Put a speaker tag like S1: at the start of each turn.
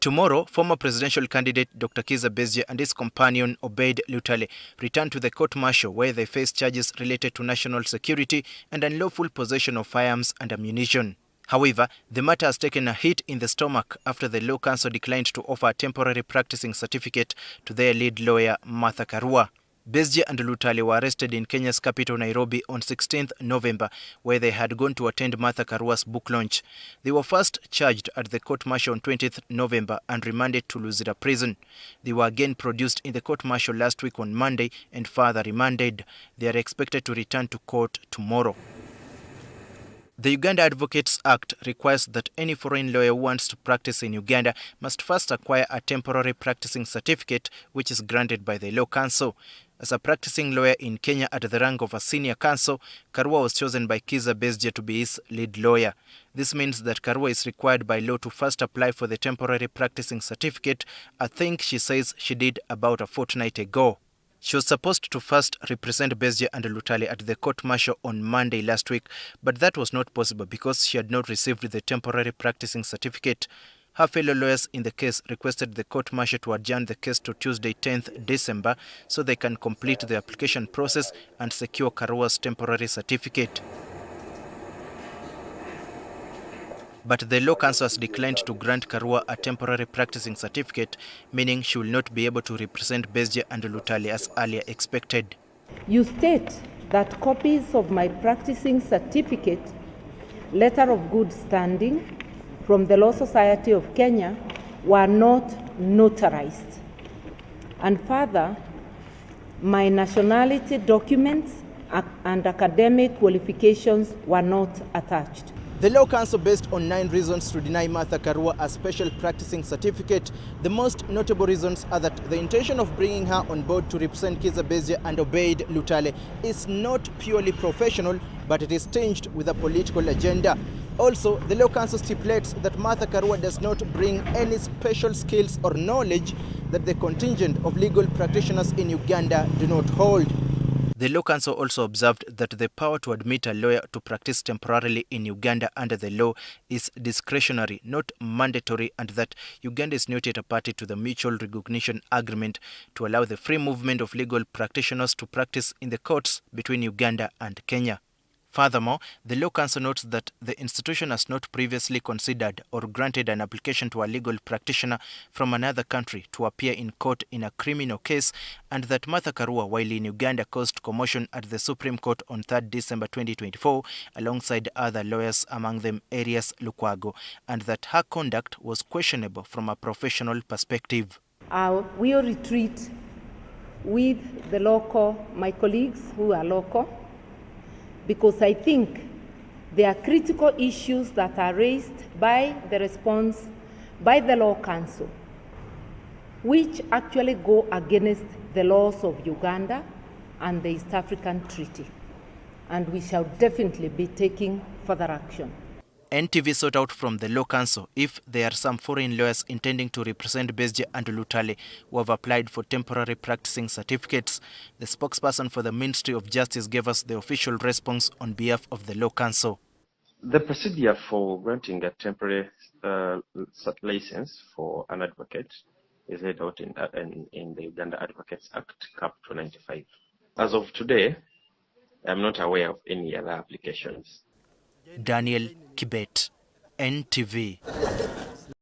S1: Tomorrow, former presidential candidate Dr. Besigye and his companion Obeid Lutale return to the court-martial where they face charges related to national security and unlawful possession of firearms and ammunition. However, the matter has taken a hit in the stomach after the Law Council declined to offer a temporary practicing certificate to their lead lawyer, Martha Karua. Besigye and Lutale were arrested in Kenya's capital, Nairobi, on 16th November, where they had gone to attend Martha Karua's book launch. They were first charged at the court-martial on 20th November and remanded to Luzira prison. They were again produced in the court-martial last week on Monday and further remanded. They are expected to return to court tomorrow. The Uganda Advocates Act requires that any foreign lawyer who wants to practice in Uganda must first acquire a temporary practicing certificate, which is granted by the Law Council. As a practicing lawyer in Kenya at the rank of a senior counsel, Karua was chosen by Besigye to be his lead lawyer. This means that Karua is required by law to first apply for the temporary practicing certificate, a thing she says she did about a fortnight ago. She was supposed to first represent Besigye and Lutale at the court-martial on Monday last week, but that was not possible because she had not received the temporary practicing certificate. Her fellow lawyers in the case requested the court-martial to adjourn the case to Tuesday, 10th December, so they can complete the application process and secure Karua's temporary certificate. But the Law Council has declined to grant Karua a temporary practicing certificate, meaning she will not be able to represent Besigye and Lutale as earlier expected.
S2: You state that copies of my practicing certificate, letter of good standing from the Law Society of Kenya were not notarized. And further, my nationality documents and academic qualifications were not attached.
S1: The Law Council based on 9 reasons to deny Martha Karua a special practicing certificate. The most notable reasons are that the intention of bringing her on board to represent Besigye and Obeid Lutale is not purely professional, but it is tinged with a political agenda. Also, the Law Council stipulates that Martha Karua does not bring any special skills or knowledge that the contingent of legal practitioners in Uganda do not hold. The Law Council also observed that the power to admit a lawyer to practice temporarily in Uganda under the law is discretionary, not mandatory, and that Uganda is not yet a party to the Mutual Recognition Agreement to allow the free movement of legal practitioners to practice in the courts between Uganda and Kenya. Furthermore, the Law Council notes that the institution has not previously considered or granted an application to a legal practitioner from another country to appear in court in a criminal case, and that Martha Karua, while in Uganda, caused commotion at the Supreme Court on 3rd December 2024 alongside other lawyers, among them Arias Lukwago, and that her conduct was questionable from a professional perspective.
S2: We will retreat with my colleagues who are local, because I think there are critical issues that are raised by the response by the Law Council, which actually go against the laws of Uganda and the East African Treaty. And we shall definitely be taking further action.
S1: NTV sought out from the Law Council if there are some foreign lawyers intending to represent Besigye and Lutale who have applied for temporary practicing certificates. The spokesperson for the Ministry of Justice gave us the official response on behalf of the Law Council.
S3: The procedure for granting a temporary license for an advocate is laid out in the Uganda Advocates Act, Cap 295. As of today, I'm not aware of any other applications.
S1: Daniel Kibet, NTV.